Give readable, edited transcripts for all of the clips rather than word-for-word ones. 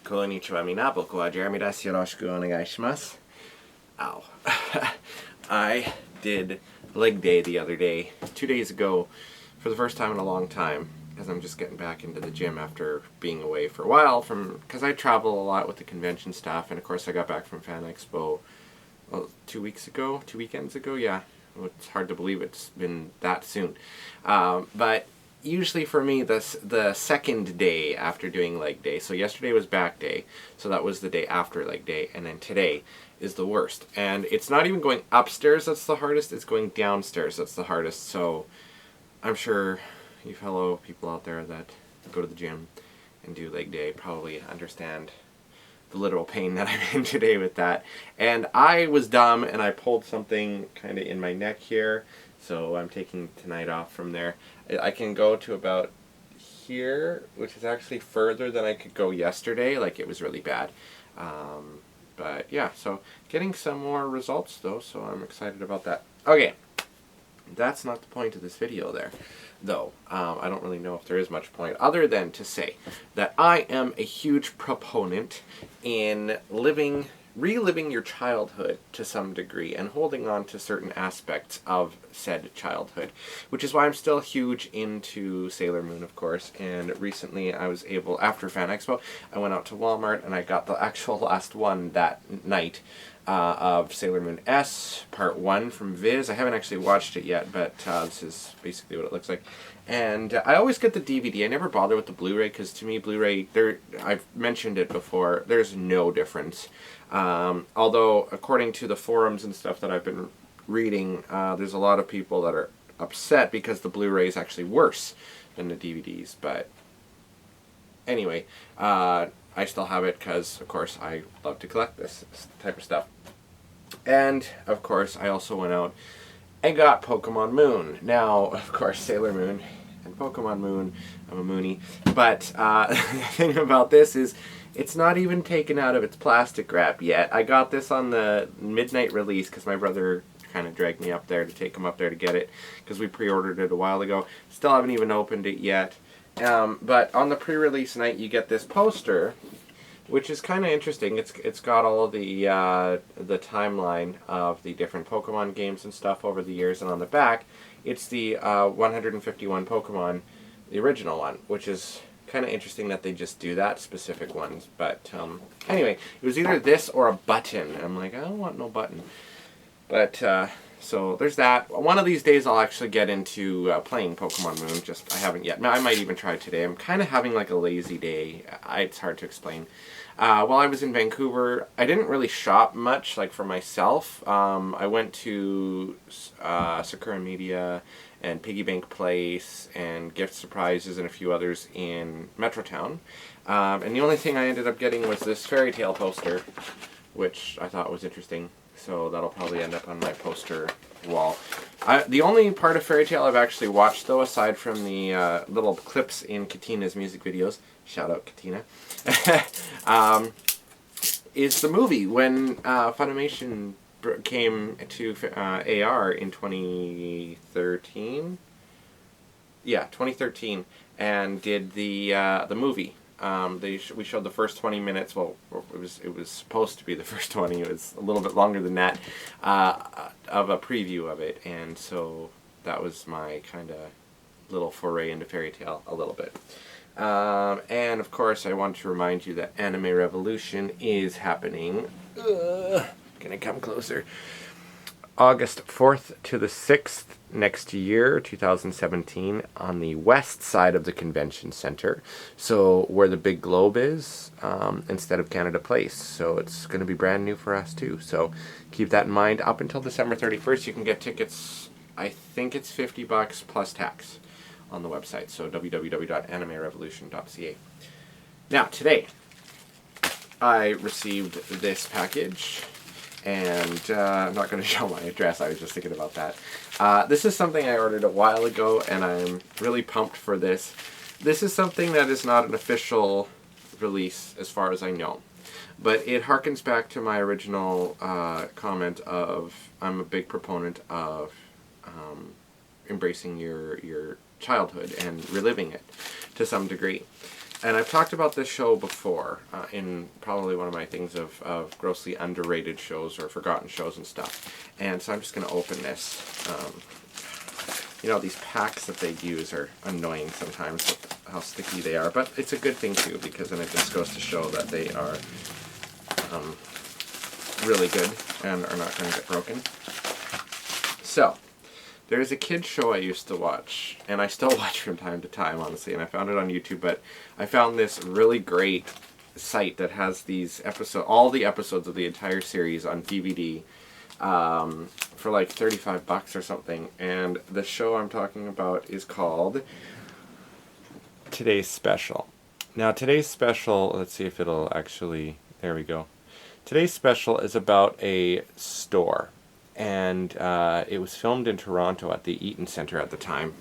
Konnichiwa mina, boku wa Jeremy desu. Yoroshiku onegai shimasu. Ow. I did leg day the other day, 2 days ago, for the first time in a long time, because I'm just getting back into the gym after being away for a while, because I travel a lot with the convention staff, and of course I got back from Fan Expo 2 weekends ago, yeah. It's hard to believe it's been that soon. But usually for me, the second day after doing leg day, so yesterday was back day, so that was the day after leg day, and then today is the worst. And it's not even going upstairs that's the hardest, it's going downstairs that's the hardest. So I'm sure you fellow people out there that go to the gym and do leg day probably understand the literal pain that I'm in today with that. And I was dumb and I pulled something kind of in my neck here, so I'm taking tonight off from there. I can go to about here, which is actually further than I could go yesterday. Like, it was really bad. But yeah, so getting some more results though, so I'm excited about that. Okay, that's not the point of this video there, though. I don't really know if there is much point other than to say that I am a huge proponent in reliving your childhood to some degree and holding on to certain aspects of said childhood, which is why I'm still huge into Sailor Moon, of course. And recently I was able, after Fan Expo, I went out to Walmart and I got the actual last one that night of Sailor Moon S Part 1 from Viz. I haven't actually watched it yet, but this is basically what it looks like. And I always get the DVD. I never bother with the Blu-ray because to me Blu-ray, I've mentioned it before, there's no difference. Although according to the forums and stuff that I've been reading, there's a lot of people that are upset because the Blu-ray is actually worse than the DVDs. But anyway, I still have it because, of course, I love to collect this type of stuff. And, of course, I also went out and got Pokemon Moon. Now, of course, Sailor Moon and Pokemon Moon, I'm a Moonie. But the thing about this is it's not even taken out of its plastic wrap yet. I got this on the midnight release because my brother kind of dragged me up there to take him up there to get it because we pre-ordered it a while ago. Still haven't even opened it yet. But on the pre-release night you get this poster, which is kind of interesting. It's got all of the timeline of the different Pokemon games and stuff over the years, and on the back it's the 151 Pokemon, the original one, which is kind of interesting that they just do that, specific ones. But anyway, it was either this or a button. I'm like, I don't want no button. But so there's that. One of these days I'll actually get into playing Pokemon Moon. I haven't yet. I might even try today. I'm kind of having like a lazy day. It's hard to explain. While I was in Vancouver, I didn't really shop much, like for myself. I went to Sakura Media and Piggy Bank Place and Gift Surprises and a few others in Metrotown. And the only thing I ended up getting was this fairy tale poster, which I thought was interesting. So that'll probably end up on my poster wall. The only part of Fairy Tail I've actually watched, though, aside from the little clips in Katina's music videos, shout out Katina, is the movie when Funimation came to AR in 2013. Yeah, 2013, and did the movie. We showed the first 20 minutes. Well, it was supposed to be the first 20. It was a little bit longer than that, of a preview of it, and so that was my kind of little foray into Fairy Tail a little bit. And of course, I want to remind you that Anime Revolution is happening. Gonna come closer. August 4th to the 6th next year, 2017, on the west side of the convention center. So where the big globe is, instead of Canada Place. So it's going to be brand new for us too. So keep that in mind. Up until December 31st, you can get tickets. I think it's $50 plus tax on the website. So www.animerevolution.ca. Now, today, I received this package. And I'm not going to show my address, I was just thinking about that. This is something I ordered a while ago, and I'm really pumped for this. This is something that is not an official release, as far as I know. But it harkens back to my original comment of, I'm a big proponent of embracing your childhood and reliving it to some degree. And I've talked about this show before in probably one of my things of grossly underrated shows or forgotten shows and stuff. And so I'm just going to open this. You know, these packs that they use are annoying sometimes with how sticky they are. But it's a good thing, too, because then it just goes to show that they are really good and are not going to get broken. So, there's a kid's show I used to watch, and I still watch from time to time, honestly, and I found it on YouTube, but I found this really great site that has these all the episodes of the entire series on DVD for like $35 or something, and the show I'm talking about is called Today's Special. Now, Today's Special, let's see if it'll actually, there we go. Today's Special is about a store. And it was filmed in Toronto at the Eaton Centre at the time.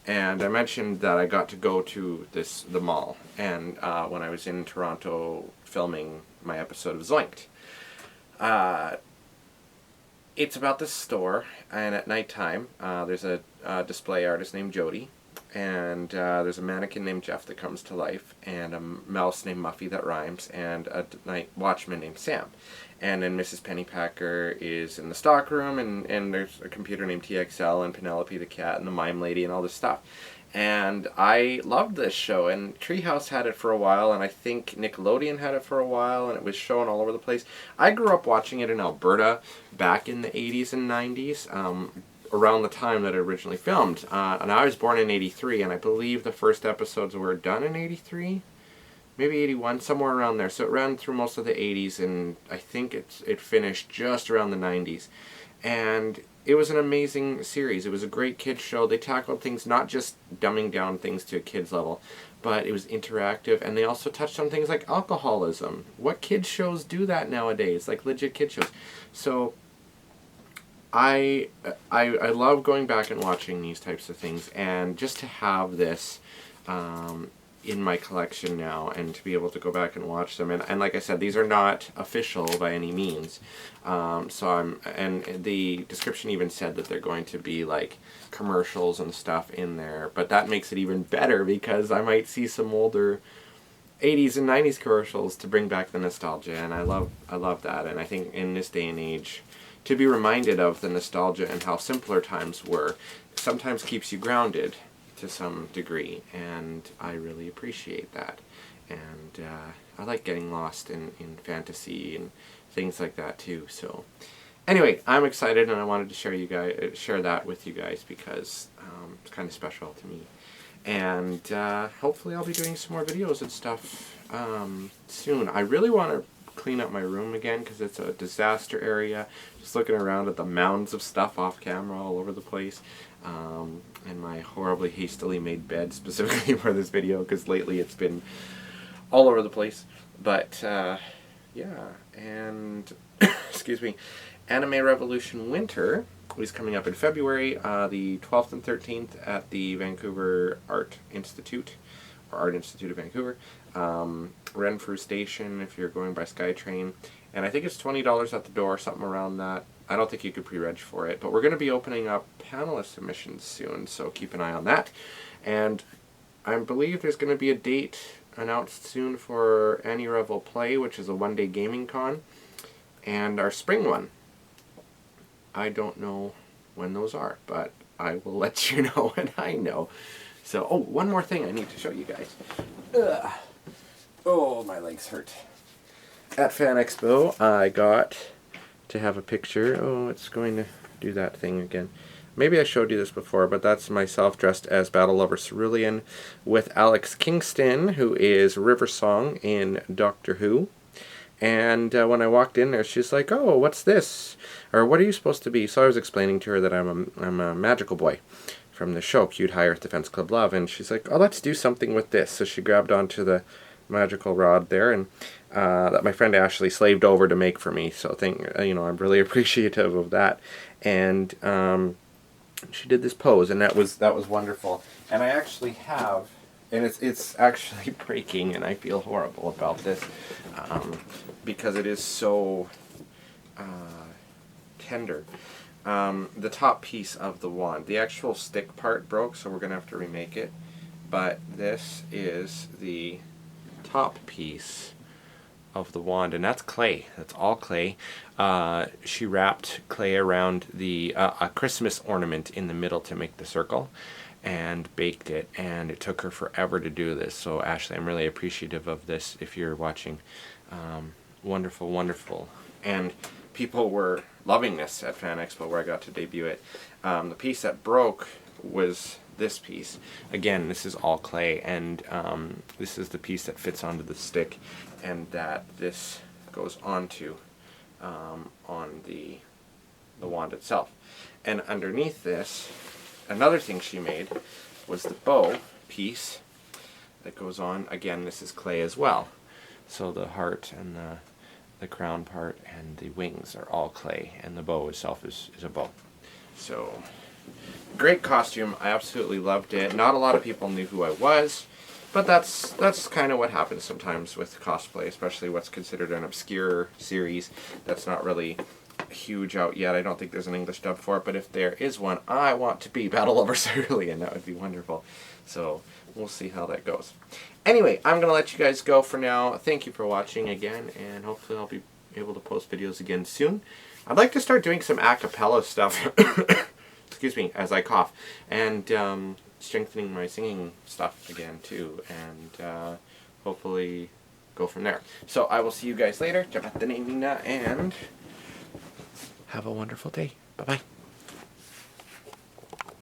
And I mentioned that I got to go to the mall, and when I was in Toronto filming my episode of Zoinked. It's about this store, and at nighttime there's a display artist named Jody, and there's a mannequin named Jeff that comes to life, and a mouse named Muffy that rhymes, and a night watchman named Sam. And then Mrs. Pennypacker is in the stockroom, and there's a computer named TXL, and Penelope the cat, and the mime lady, and all this stuff. And I loved this show, and Treehouse had it for a while, and I think Nickelodeon had it for a while, and it was shown all over the place. I grew up watching it in Alberta back in the 80s and 90s, around the time that it originally filmed. And I was born in 83, and I believe the first episodes were done in 83? Maybe 81, somewhere around there. So it ran through most of the 80s, and I think it finished just around the 90s. And it was an amazing series. It was a great kids show. They tackled things, not just dumbing down things to a kid's level, but it was interactive, and they also touched on things like alcoholism. What kids shows do that nowadays, like legit kid shows? So I love going back and watching these types of things, and just to have this in my collection now, and to be able to go back and watch them, and like I said, these are not official by any means, and the description even said that they're going to be like commercials and stuff in there, but that makes it even better because I might see some older 80s and 90s commercials to bring back the nostalgia, and I love that. And I think in this day and age, to be reminded of the nostalgia and how simpler times were sometimes keeps you grounded to some degree, and I really appreciate that. And I like getting lost in fantasy and things like that too. So anyway, I'm excited, and I wanted to share that with you guys because it's kind of special to me. And hopefully I'll be doing some more videos and stuff soon. I really want to clean up my room again because it's a disaster area. Just looking around at the mounds of stuff off camera all over the place. And my horribly hastily made bed specifically for this video because lately it's been all over the place. But yeah, and excuse me, Anime Revolution Winter is coming up in February, the 12th and 13th at the Vancouver Art Institute, or Art Institute of Vancouver. Renfrew Station if you're going by SkyTrain. And I think it's $20 at the door, something around that. I don't think you could pre-reg for it, but we're going to be opening up panelist submissions soon, so keep an eye on that. And I believe there's going to be a date announced soon for Annie Revel Play, which is a one-day gaming con, and our spring one. I don't know when those are, but I will let you know when I know. So, oh, one more thing I need to show you guys. Ugh. Oh, my legs hurt. At Fan Expo, I got to have a picture. Oh, it's going to do that thing again. Maybe I showed you this before, but that's myself dressed as Battle Lover Cerulean with Alex Kingston, who is River Song in Doctor Who. And when I walked in there, she's like, "Oh, what's this? Or what are you supposed to be?" So I was explaining to her that I'm a magical boy from the show, Cute High Earth Defense Club Love. And she's like, "Oh, let's do something with this." So she grabbed onto the magical rod there, and that my friend Ashley slaved over to make for me. So I'm really appreciative of that. And she did this pose, and that was wonderful. And I actually have, and it's actually breaking, and I feel horrible about this because it is so tender. The top piece of the wand, the actual stick part broke, so we're gonna have to remake it. But this is the top piece of the wand, and that's clay. That's all clay. She wrapped clay around the a Christmas ornament in the middle to make the circle, and baked it, and it took her forever to do this. So Ashley, I'm really appreciative of this if you're watching. Wonderful, wonderful. And people were loving this at Fan Expo where I got to debut it. The piece that broke was this piece. Again, this is all clay, and this is the piece that fits onto the stick and that this goes onto on the wand itself. And underneath this, another thing she made was the bow piece that goes on. Again, this is clay as well. So the heart and the crown part and the wings are all clay, and the bow itself is a bow. So, great costume. I absolutely loved it. Not a lot of people knew who I was, but that's kind of what happens sometimes with cosplay, especially what's considered an obscure series that's not really huge out yet. I don't think there's an English dub for it, but if there is one, I want to be Battle Over Cerulean. That would be wonderful. So we'll see how that goes. Anyway, I'm going to let you guys go for now. Thank you for watching again, and hopefully I'll be able to post videos again soon. I'd like to start doing some a cappella stuff, excuse me, as I cough, and strengthening my singing stuff again too, and hopefully go from there. So I will see you guys later, and have a wonderful day. Bye-bye.